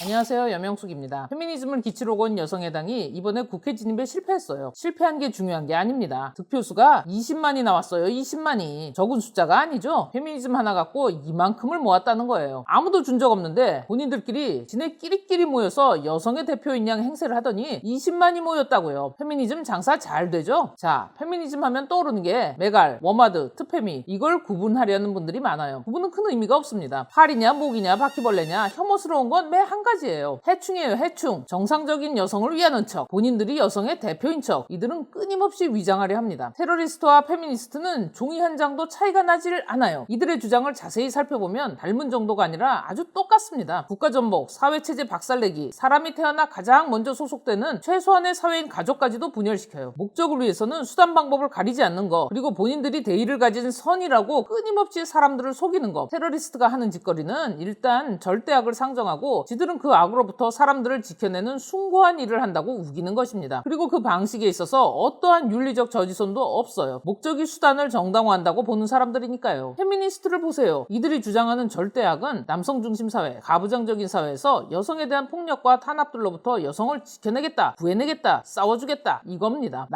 안녕하세요, 여명숙입니다. 페미니즘을 기치로 건 여성해당이 이번에 국회 진입에 실패했어요. 실패한 게 중요한 게 아닙니다. 득표수가 20만이 나왔어요. 20만이. 적은 숫자가 아니죠. 페미니즘 하나 갖고 이만큼을 모았다는 거예요. 아무도 준 적 없는데 본인들끼리 지네끼리끼리 모여서 여성의 대표인 양 행세를 하더니 20만이 모였다고요. 페미니즘 장사 잘 되죠? 자, 페미니즘 하면 떠오르는 게 메갈, 워마드, 트페미 이걸 구분하려는 분들이 많아요. 구분은 큰 의미가 없습니다. 팔이냐 목이냐 바퀴벌레냐 혐오스러운 건 매 한 가지예요. 해충이에요, 해충. 정상적인 여성을 위하는 척, 본인들이 여성의 대표인 척, 이들은 끊임없이 위장하려 합니다. 테러리스트와 페미니스트는 종이 한 장도 차이가 나질 않아요. 이들의 주장을 자세히 살펴보면 닮은 정도가 아니라 아주 똑같습니다. 국가전복, 사회체제 박살내기, 사람이 태어나 가장 먼저 소속되는 최소한의 사회인 가족까지도 분열시켜요. 목적을 위해서는 수단 방법을 가리지 않는 거, 그리고 본인들이 대의를 가진 선이라고 끊임없이 사람들을 속이는 거. 테러리스트가 하는 짓거리는 일단 절대악을 상정하고 지들은 그 악으로부터 사람들을 지켜내는 숭고한 일을 한다고 우기는 것입니다. 그리고 그 방식에 있어서 어떠한 윤리적 저지선도 없어요. 목적이 수단을 정당화한다고 보는 사람들이니까요. 페미니스트를 보세요. 이들이 주장하는 절대악은 남성 중심 사회, 가부장적인 사회에서 여성에 대한 폭력과 탄압들로부터 여성을 지켜내겠다, 구해내겠다, 싸워주겠다 이겁니다.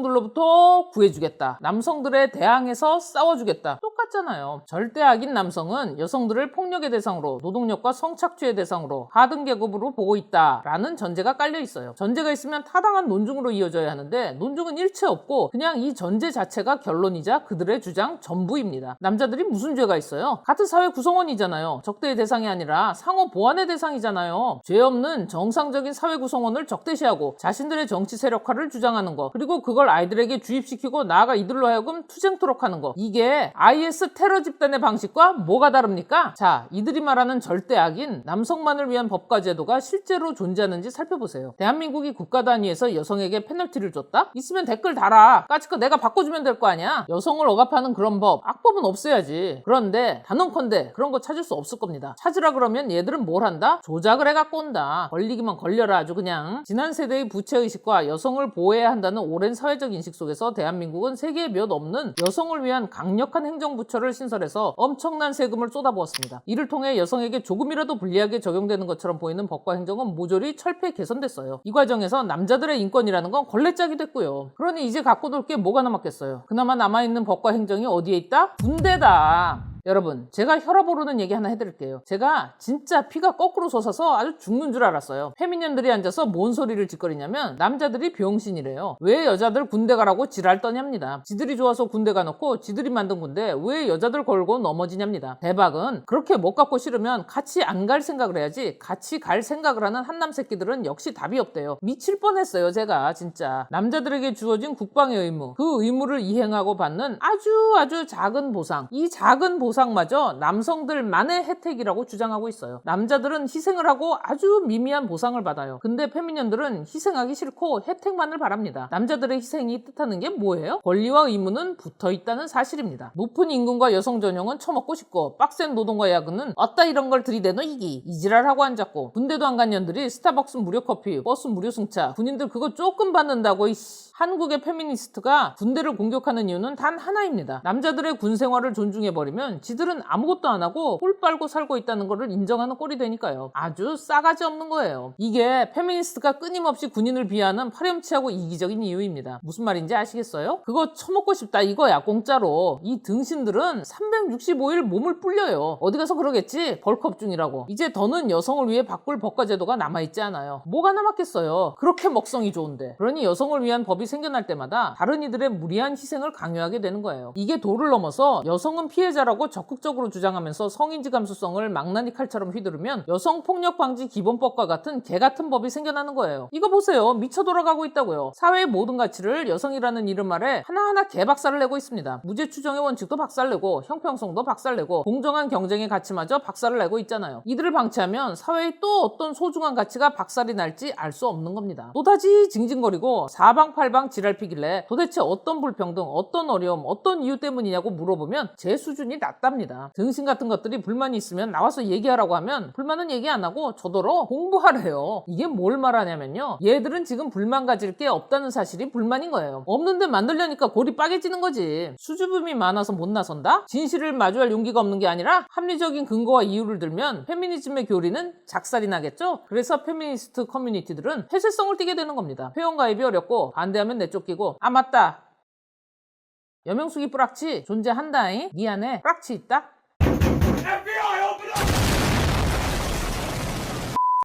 남성들로부터 구해주겠다, 남성들에 대항해서 싸워주겠다. 똑같잖아요. 절대악인 남성은 여성들을 폭력의 대상으로, 노동력과 성착취의 대상으로, 하등계급으로 보고 있다라는 전제가 깔려 있어요. 전제가 있으면 타당한 논증으로 이어져야 하는데 논증은 일체 없고 그냥 이 전제 자체가 결론이자 그들의 주장 전부입니다. 남자들이 무슨 죄가 있어요? 같은 사회 구성원이잖아요. 적대의 대상이 아니라 상호 보완의 대상이잖아요. 죄 없는 정상적인 사회 구성원을 적대시하고 자신들의 정치 세력화를 주장하는 거, 그리고 그걸 아이들에게 주입시키고 나아가 이들로 하여금 투쟁토록 하는 거, 이게 IS 테러 집단의 방식과 뭐가 다릅니까? 자, 이들이 말하는 절대악인 남성만을 위한 법과 제도가 실제로 존재하는지 살펴보세요. 대한민국이 국가 단위에서 여성에게 페널티를 줬다? 있으면 댓글 달아. 까짓거 내가 바꿔주면 될 거 아니야? 여성을 억압하는 그런 법, 악법은 없애야지. 그런데 단언컨대 그런 거 찾을 수 없을 겁니다. 찾으라 그러면 얘들은 뭘 한다? 조작을 해갖고 온다. 걸리기만 걸려라 아주 그냥. 지난 세대의 부채의식과 여성을 보호해야 한다는 오랜 사회적 인식 속에서 대한민국은 세계에 몇 없는 여성을 위한 강력한 행정부처를 신설해서 엄청난 세금을 쏟아부었습니다. 이를 통해 여성에게 조금이라도 불리하게 적용되는 것처럼 보이는 법과 행정은 모조리 철폐 개선됐어요. 이 과정에서 남자들의 인권이라는 건 걸레짝이 됐고요. 그러니 이제 갖고 놀 게 뭐가 남았겠어요? 그나마 남아있는 법과 행정이 어디에 있다? 군대다. 여러분, 제가 혈압 오르는 얘기 하나 해드릴게요. 제가 진짜 피가 거꾸로 솟아서 아주 죽는 줄 알았어요. 페미년들이 앉아서 뭔 소리를 짓거리냐면 남자들이 병신이래요. 왜 여자들 군대 가라고 지랄 떠냐입니다. 지들이 좋아서 군대 가놓고 지들이 만든 군대 왜 여자들 걸고 넘어지냐입니다. 대박은 그렇게 못 갖고 싫으면 같이 안 갈 생각을 해야지, 같이 갈 생각을 하는 한남 새끼들은 역시 답이 없대요. 미칠 뻔했어요, 제가 진짜. 남자들에게 주어진 국방의 의무, 그 의무를 이행하고 받는 아주 작은 보상, 이 작은 보상마저 남성들만의 혜택이라고 주장하고 있어요. 남자들은 희생을 하고 아주 미미한 보상을 받아요. 근데 페미년들은 희생하기 싫고 혜택만을 바랍니다. 남자들의 희생이 뜻하는 게 뭐예요? 권리와 의무는 붙어있다는 사실입니다. 높은 임금과 여성 전용은 처먹고 싶고 빡센 노동과 야근은 어따 이런 걸 들이대노 이기, 이지랄하고 앉았고, 군대도 안 간 년들이 스타벅스 무료 커피, 버스 무료 승차, 군인들 그거 조금 받는다고 이씨. 한국의 페미니스트가 군대를 공격하는 이유는 단 하나입니다. 남자들의 군 생활을 존중해버리면 지들은 아무것도 안 하고 꿀 빨고 살고 있다는 것을 인정하는 꼴이 되니까요. 아주 싸가지 없는 거예요. 이게 페미니스트가 끊임없이 군인을 비하하는 파렴치하고 이기적인 이유입니다. 무슨 말인지 아시겠어요? 그거 처먹고 싶다 이거야, 공짜로. 이 등신들은 365일 몸을 불려요. 어디 가서 그러겠지? 벌크업 중이라고. 이제 더는 여성을 위해 바꿀 법과 제도가 남아있지 않아요. 뭐가 남았겠어요? 그렇게 먹성이 좋은데. 그러니 여성을 위한 법이 생겨날 때마다 다른 이들의 무리한 희생을 강요하게 되는 거예요. 이게 도를 넘어서 여성은 피해자라고 적극적으로 주장하면서 성인지 감수성을 망나니 칼처럼 휘두르면 여성폭력방지 기본법과 같은 개같은 법이 생겨나는 거예요. 이거 보세요. 미쳐 돌아가고 있다고요. 사회의 모든 가치를 여성이라는 이름 아래 하나하나 개박살을 내고 있습니다. 무죄 추정의 원칙도 박살내고 형평성도 박살내고 공정한 경쟁의 가치마저 박살을 내고 있잖아요. 이들을 방치하면 사회의 또 어떤 소중한 가치가 박살이 날지 알 수 없는 겁니다. 또다시 징징거리고 사방팔방 지랄피길래 도대체 어떤 불평등, 어떤 어려움, 어떤 이유 때문이냐고 물어보면 제 수준이 낮다 작답니다. 등신 같은 것들이 불만이 있으면 나와서 얘기하라고 하면 불만은 얘기 안 하고 저더러 공부하래요. 이게 뭘 말하냐면요. 얘들은 지금 불만 가질 게 없다는 사실이 불만인 거예요. 없는데 만들려니까 골이 빠개지는 거지. 수줍음이 많아서 못 나선다? 진실을 마주할 용기가 없는 게 아니라 합리적인 근거와 이유를 들면 페미니즘의 교리는 작살이 나겠죠? 그래서 페미니스트 커뮤니티들은 폐쇄성을 띠게 되는 겁니다. 회원가입이 어렵고 반대하면 내쫓기고 아 맞다. 여명숙이 뿌락치 존재한다잉? 미안해 뿌락치 있다?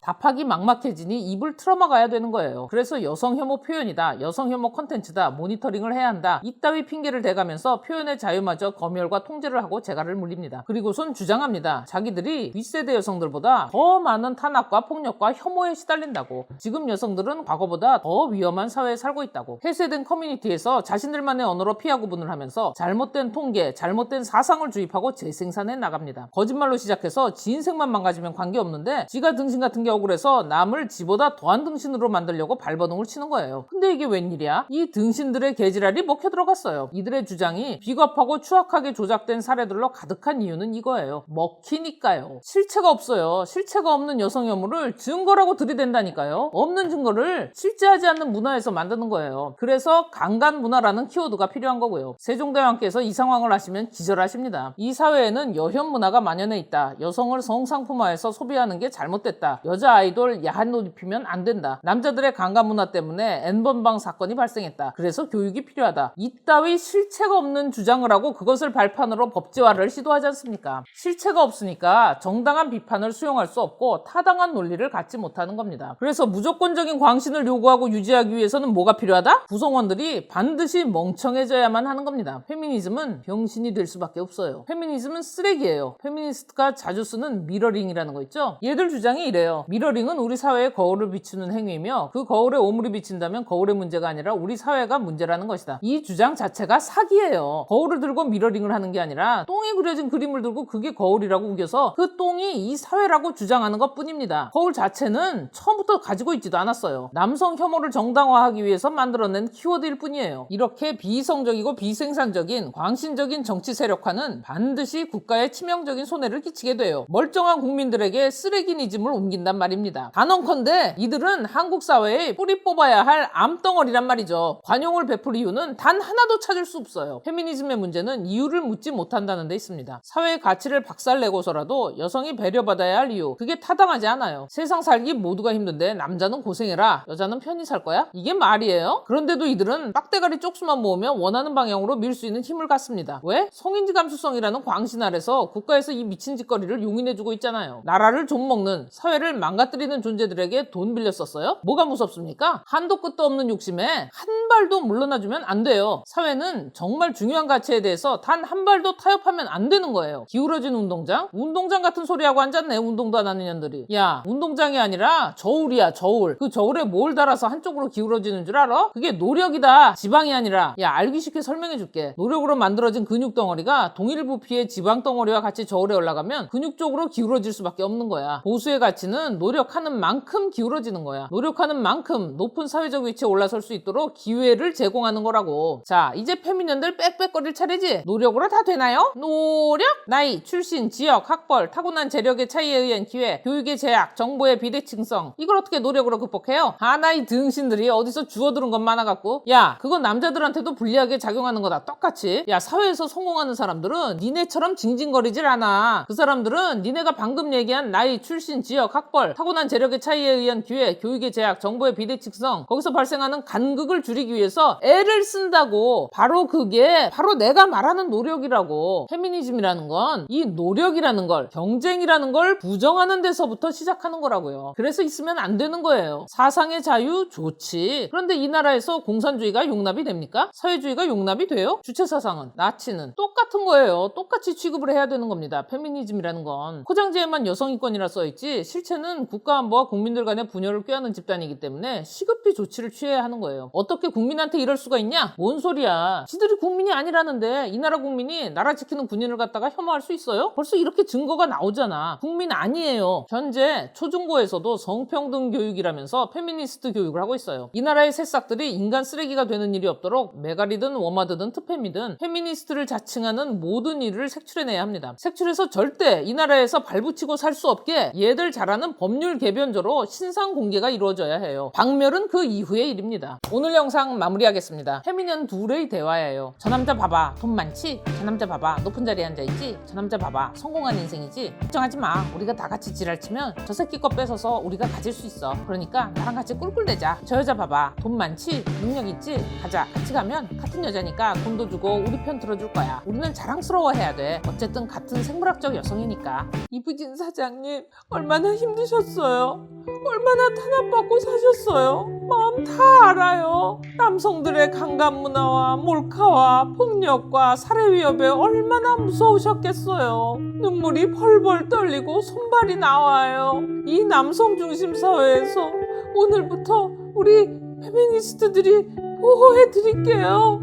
답하기 막막해지니 입을 틀어막아야 되는 거예요. 그래서 여성 혐오 표현이다, 여성 혐오 컨텐츠다, 모니터링을 해야 한다, 이따위 핑계를 대가면서 표현의 자유마저 검열과 통제를 하고 재갈을 물립니다. 그리고선 주장합니다. 자기들이 윗세대 여성들보다 더 많은 탄압과 폭력과 혐오에 시달린다고. 지금 여성들은 과거보다 더 위험한 사회에 살고 있다고. 폐쇄된 커뮤니티에서 자신들만의 언어로 피하 구분을 하면서 잘못된 통계, 잘못된 사상을 주입하고 재생산해 나갑니다. 거짓말로 시작해서 지 인생만 망가지면 관계없는데 지가 등신 같은 게 억울해서 남을 지보다 더한 등신으로 만들려고 발버둥을 치는 거예요. 근데 이게 웬일이야? 이 등신들의 개지랄이 먹혀 들어갔어요. 이들의 주장이 비겁하고 추악하게 조작된 사례들로 가득한 이유는 이거예요. 먹히니까요. 실체가 없어요. 실체가 없는 여성 혐오를 증거라고 들이댄다니까요. 없는 증거를 실제하지 않는 문화에서 만드는 거예요. 그래서 강간 문화라는 키워드가 필요한 거고요. 세종대왕께서 이 상황을 아시면 기절하십니다. 이 사회에는 여혐 문화가 만연해 있다. 여성을 성상품화해서 소비하는 게 잘못됐다. 여자 아이돌 야한 옷 입히면 안 된다. 남자들의 강간 문화 때문에 N번방 사건이 발생했다. 그래서 교육이 필요하다. 이따위 실체가 없는 주장을 하고 그것을 발판으로 법제화를 시도하지 않습니까? 실체가 없으니까 정당한 비판을 수용할 수 없고 타당한 논리를 갖지 못하는 겁니다. 그래서 무조건적인 광신을 요구하고 유지하기 위해서는 뭐가 필요하다? 구성원들이 반드시 멍청해져야만 하는 겁니다. 페미니즘은 병신이 될 수밖에 없어요. 페미니즘은 쓰레기예요. 페미니스트가 자주 쓰는 미러링이라는 거 있죠? 얘들 주장이 이래요. 미러링은 우리 사회에 거울을 비추는 행위이며 그 거울에 오물이 비친다면 거울의 문제가 아니라 우리 사회가 문제라는 것이다. 이 주장 자체가 사기예요. 거울을 들고 미러링을 하는 게 아니라 똥이 그려진 그림을 들고 그게 거울이라고 우겨서 그 똥이 이 사회라고 주장하는 것 뿐입니다. 거울 자체는 처음부터 가지고 있지도 않았어요. 남성 혐오를 정당화하기 위해서 만들어낸 키워드일 뿐이에요. 이렇게 비이성적이고 비생산적인 광신적인 정치 세력화는 반드시 국가에 치명적인 손해를 끼치게 돼요. 멀쩡한 국민들에게 쓰레기니즘을 옮긴단 말입니다. 단언컨대 이들은 한국 사회에 뿌리 뽑아야 할 암덩어리란 말이죠. 관용을 베풀 이유는 단 하나도 찾을 수 없어요. 페미니즘의 문제는 이유를 묻지 못한다는 데 있습니다. 사회의 가치를 박살내고서라도 여성이 배려받아야 할 이유, 그게 타당하지 않아요. 세상 살기 모두가 힘든데 남자는 고생해라, 여자는 편히 살 거야? 이게 말이에요? 그런데도 이들은 빡대가리 쪽수만 모으면 원하는 방향으로 밀 수 있는 힘을 갖습니다. 왜? 성인지 감수성이라는 광신 아래서 국가에서 이 미친 짓거리를 용인해주고 있잖아요. 나라를 좀먹는, 사회를 망가뜨리는 존재들에게 돈 빌렸었어요? 뭐가 무섭습니까? 한도 끝도 없는 욕심에 한 발도 물러나주면 안 돼요. 사회는 정말 중요한 가치에 대해서 단 한 발도 타협하면 안 되는 거예요. 기울어진 운동장? 운동장 같은 소리하고 앉았네, 운동도 안 하는 년들이. 야, 운동장이 아니라 저울이야, 저울. 그 저울에 뭘 달아서 한쪽으로 기울어지는 줄 알아? 그게 노력이다, 지방이 아니라. 야, 알기 쉽게 설명해줄게. 노력으로 만들어진 근육 덩어리가 동일 부피의 지방 덩어리와 같이 저울에 올라가면 근육 쪽으로 기울어질 수밖에 없는 거야. 보수의 가치는 노력하는 만큼 기울어지는 거야. 노력하는 만큼 높은 사회적 위치에 올라설 수 있도록 기회를 제공하는 거라고. 자, 이제 페미년들 빽빽거릴 차례지? 노력으로 다 되나요? 노력? 나이, 출신, 지역, 학벌, 타고난 재력의 차이에 의한 기회, 교육의 제약, 정보의 비대칭성, 이걸 어떻게 노력으로 극복해요? 하나의 등신들이 어디서 주워들은 것 많아갖고. 야, 그건 남자들한테도 불리하게 작용하는 거다, 똑같이. 야, 사회에서 성공하는 사람들은 니네처럼 징징거리질 않아. 그 사람들은 니네가 방금 얘기한 나이, 출신, 지역, 학벌, 타고난 재력의 차이에 의한 기회, 교육의 제약, 정보의 비대칭성, 거기서 발생하는 간극을 줄이기 위해서 애를 쓴다고. 바로 그게 바로 내가 말하는 노력이라고. 페미니즘이라는 건 이 노력이라는 걸, 경쟁이라는 걸 부정하는 데서부터 시작하는 거라고요. 그래서 있으면 안 되는 거예요. 사상의 자유 좋지. 그런데 이 나라에서 공산주의가 용납이 됩니까? 사회주의가 용납이 돼요? 주체사상은, 나치는 똑같은 거예요. 똑같이 취급을 해야 되는 겁니다. 페미니즘이라는 건 포장지에만 여성인권이라 써있지 실체는 페미니즘은 국가 안보와 국민들 간의 분열을 꾀하는 집단이기 때문에 시급히 조치를 취해야 하는 거예요. 어떻게 국민한테 이럴 수가 있냐? 뭔 소리야. 지들이 국민이 아니라는데 이 나라 국민이 나라 지키는 군인을 갖다가 혐오할 수 있어요? 벌써 이렇게 증거가 나오잖아. 국민 아니에요. 현재 초중고에서도 성평등 교육이라면서 페미니스트 교육을 하고 있어요. 이 나라의 새싹들이 인간 쓰레기가 되는 일이 없도록 메가리든 워마드든 트페미든 페미니스트를 자칭하는 모든 일을 색출해내야 합니다. 색출해서 절대 이 나라에서 발붙이고 살 수 없게 얘들 잘하는 법률 개변조로 신상 공개가 이루어져야 해요. 박멸은 그 이후의 일입니다. 오늘 영상 마무리하겠습니다. 페미년 둘의 대화예요. 저 남자 봐봐, 돈 많지? 저 남자 봐봐, 높은 자리에 앉아있지? 저 남자 봐봐, 성공한 인생이지? 걱정하지 마. 우리가 다 같이 지랄치면 저 새끼 거 뺏어서 우리가 가질 수 있어. 그러니까 나랑 같이 꿀꿀대자. 저 여자 봐봐, 돈 많지? 능력 있지? 가자. 같이 가면 같은 여자니까 돈도 주고 우리 편 들어줄 거야. 우리는 자랑스러워해야 돼. 어쨌든 같은 생물학적 여성이니까. 이부진 사장님, 얼마나 힘드셨어요? 얼마나 탄압받고 사셨어요? 마음 다 알아요. 남성들의 강간 문화와 몰카와 폭력과 살해 위협에 얼마나 무서우셨겠어요. 눈물이 벌벌 떨리고 손발이 나와요. 이 남성 중심 사회에서 오늘부터 우리 페미니스트들이 보호해 드릴게요.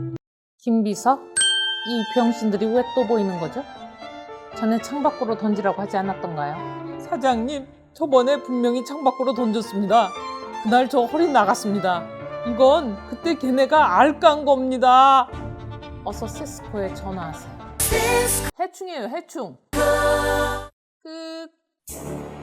김비서? 이 병신들이 왜 또 보이는 거죠? 전에 창밖으로 던지라고 하지 않았던가요? 사장님, 저번에 분명히 창밖으로 던졌습니다. 그날 저 허리 나갔습니다. 이건 그때 걔네가 알깐 겁니다. 어서 세스코에 전화하세요. 해충이에요, 해충. 끝.